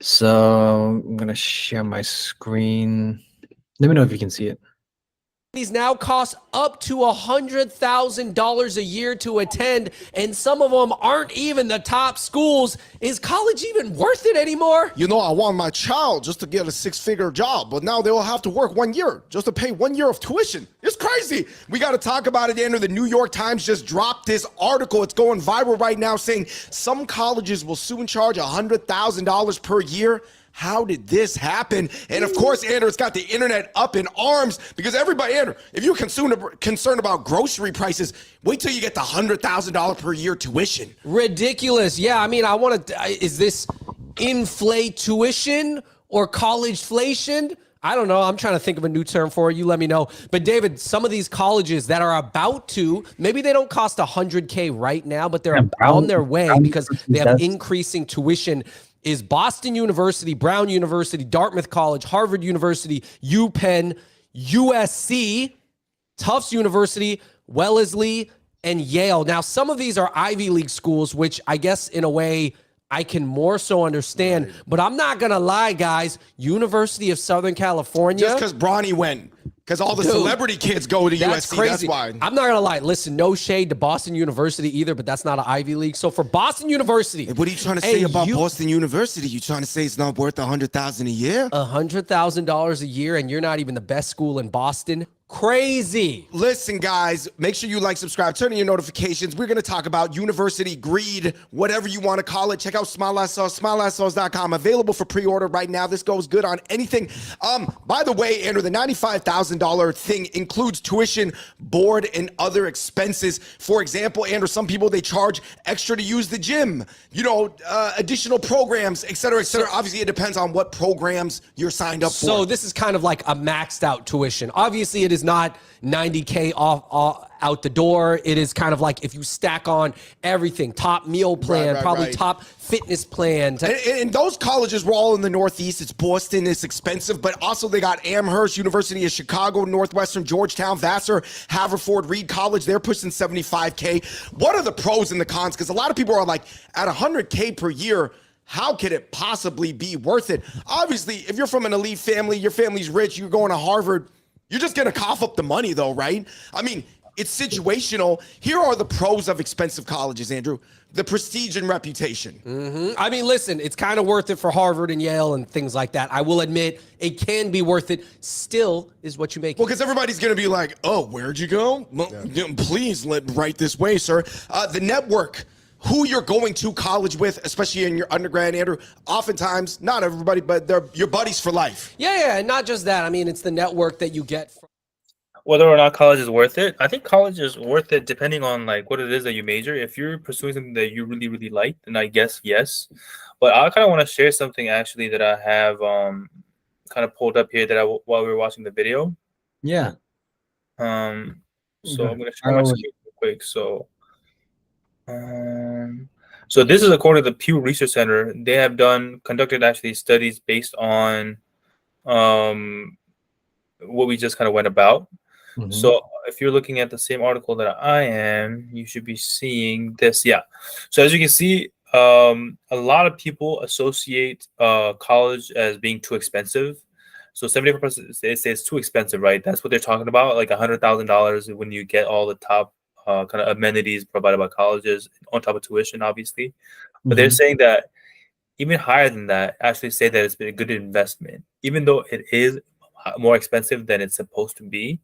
So I'm gonna share my screen. Let me know if you can see it. These now cost up to $100,000 a year to attend, and some of them aren't even the top schools. Is college even worth it anymore? You know, I want my child just to get a six-figure job, but now they will have to work 1 year just to pay 1 year of tuition. It's crazy. We got to talk about it, Andrew. The New York Times just dropped this article. It's going viral right now saying some colleges will soon charge $100,000 per year. How did this happen? And of course, Andrew, it's got the internet up in arms because everybody, Andrew, if you're concerned about grocery prices, wait till you get the $100,000 per year tuition. Ridiculous. Yeah, I mean, is this inflate tuition or college-flation? I don't know. I'm trying to think of a new term for it. You let me know. But David, some of these colleges that are about to, maybe they don't cost $100K right now, but they're on their way because they have increasing tuition. Is Boston University, Brown University, Dartmouth College, Harvard University, UPenn, USC, Tufts University, Wellesley, and Yale. Now, some of these are Ivy League schools, which I guess in a way I can more so understand. Right. But I'm not going to lie, guys. University of Southern California. Just because Bronny went. Because all the celebrity kids go to USC, crazy. That's why. I'm not going to lie. Listen, no shade to Boston University either, but that's not an Ivy League. So for Boston University. Hey, what are you trying to say about Boston University? You trying to say it's not worth $100,000 a year? $100,000 a year, and you're not even the best school in Boston? Crazy. Listen, guys, make sure you like, subscribe, turn on your notifications. We're going to talk about university greed, whatever you want to call it. Check out Smile Sauce, smilelasauce.com. Available for pre-order right now. This goes good on anything. By the way, Andrew, the $95,000 thing includes tuition, board, and other expenses. For example, Andrew, some people, they charge extra to use the gym, additional programs, et cetera, et cetera. Obviously, it depends on what programs you're signed up for. So this is kind of like a maxed out tuition. Obviously, it is not $90K off out the door. It is kind of like if you stack on everything, top meal plan, probably top fitness plan. And those colleges were all in the Northeast. It's Boston, it's expensive, but also they got Amherst, University of Chicago, Northwestern, Georgetown, Vassar, Haverford, Reed College. They're pushing $75K. What are the pros and the cons? Because a lot of people are like, at $100K per year, how could it possibly be worth it? Obviously, if you're from an elite family, your family's rich, you're going to Harvard, you're just going to cough up the money, though, right? I mean, it's situational. Here are the pros of expensive colleges, Andrew. The prestige and reputation. I mean, listen, it's kind of worth it for Harvard and Yale and things like that. I will admit it can be worth it. Still is what you make. Well, because everybody's going to be like, oh, where'd you go? Well, please write this way, sir. The network. Who you're going to college with, especially in your undergrad, Andrew, oftentimes, not everybody, but they're your buddies for life. Yeah, and not just that. I mean, it's the network that you get from. Whether or not college is worth it, I think college is worth it depending on like what it is that you major. If you're pursuing something that you really, really like, then I guess yes. But I kind of want to share something actually that I have kind of pulled up here that while we were watching the video. Yeah. So I'm going to share my screen real quick. So this is according to the Pew Research Center. They have conducted actually studies based on what we just kind of went about. So if you're looking at the same article that I am, you should be seeing this. Yeah. So as you can see, a lot of people associate college as being too expensive. So 74% say it's too expensive, right? That's what they're talking about, like $100,000 when you get all the top kind of amenities provided by colleges on top of tuition, obviously. But they're saying that even higher than that, actually say that it's been a good investment, even though it is more expensive than it's supposed to be.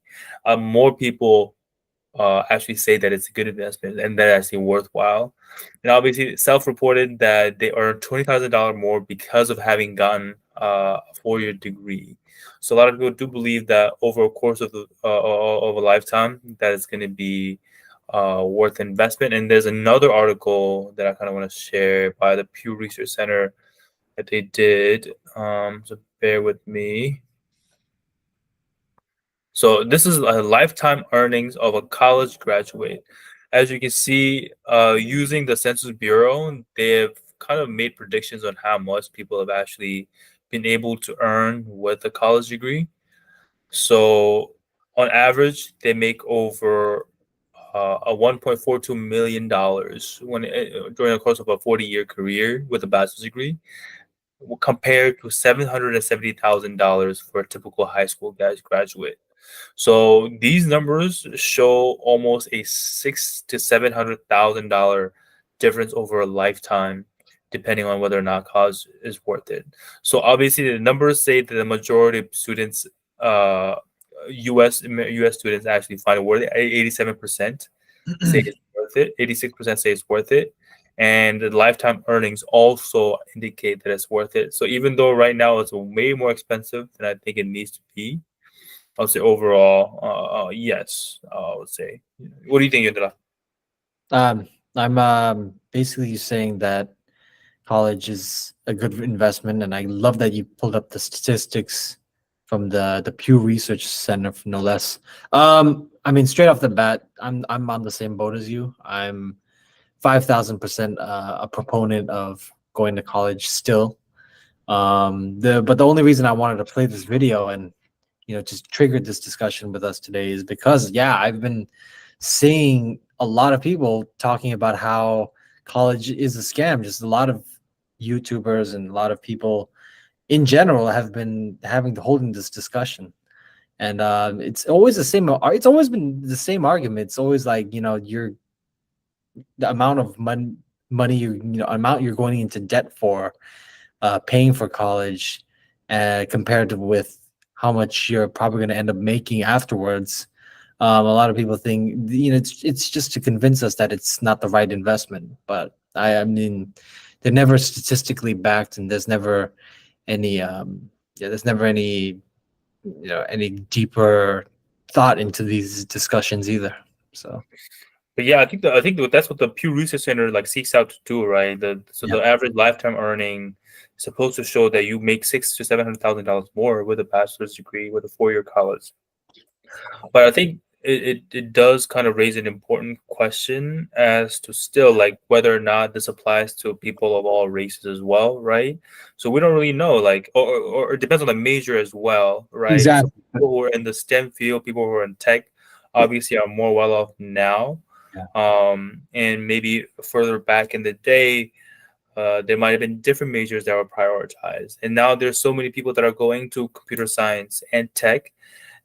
More people actually say that it's a good investment and that it's actually worthwhile. And obviously, self-reported that they earn $20,000 more because of having gotten a 4-year degree. So a lot of people do believe that over a course of a lifetime, that it's going to be worth investment. And there's another article that I kind of want to share by the Pew Research Center that they did. So bear with me. So this is a lifetime earnings of a college graduate. As you can see, using the Census Bureau, they have kind of made predictions on how much people have actually been able to earn with a college degree. So on average, they make over a $1.42 million during the course of a 40-year career with a bachelor's degree, compared to $770,000 for a typical high school graduate. So these numbers show almost a $600,000 to $700,000 difference over a lifetime, depending on whether or not college is worth it. So obviously, the numbers say that the majority of students, U.S. students, actually find it worth it. 87% say it's worth it. 86% say it's worth it. And the lifetime earnings also indicate that it's worth it. So even though right now it's way more expensive than I think it needs to be, I would say overall, yes. I would say. What do you think, Yundra? I'm basically saying that college is a good investment, and I love that you pulled up the statistics from the Pew Research Center, no less. I mean, straight off the bat, I'm on the same boat as you. I'm 5,000% a proponent of going to college still. But the only reason I wanted to play this video and just triggered this discussion with us today is because I've been seeing a lot of people talking about how college is a scam. Just a lot of YouTubers and a lot of people in general have been holding this discussion, and it's always the same. It's always been the same argument. It's always like the amount of money amount you're going into debt for paying for college, compared to with how much you're probably going to end up making afterwards. A lot of people think it's just to convince us that it's not the right investment, but I mean they're never statistically backed, and there's never any any deeper thought into these discussions either. So But yeah, I think that's what the Pew Research Center seeks out to do, right? The average lifetime earning is supposed to show that you make $600,000 to $700,000 more with a bachelor's degree with a 4-year college. But I think it does kind of raise an important question as to still whether or not this applies to people of all races as well, right? So we don't really know, or it depends on the major as well, right? Exactly. So people who are in the STEM field, people who are in tech, obviously are more well off now. And maybe further back in the day, there might have been different majors that were prioritized. And now there's so many people that are going to computer science and tech.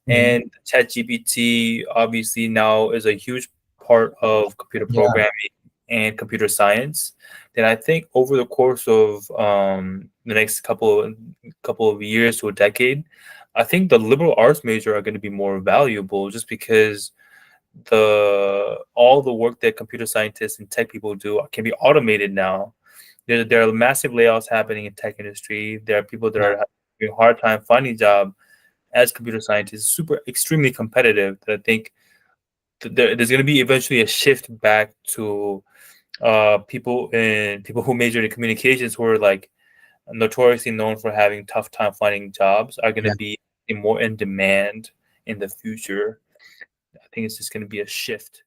And ChatGPT obviously now is a huge part of computer programming and computer science. Then I think over the course of the next couple of years to a decade, I think the liberal arts major are going to be more valuable, just because all the work that computer scientists and tech people do can be automated now. There are massive layoffs happening in tech industry. There are people that are having a hard time finding a job as computer scientists. Extremely competitive. That I think there's going to be eventually a shift back to people who majored in communications, who are notoriously known for having tough time finding jobs, are going to be more in demand in the future. I think it's just going to be a shift.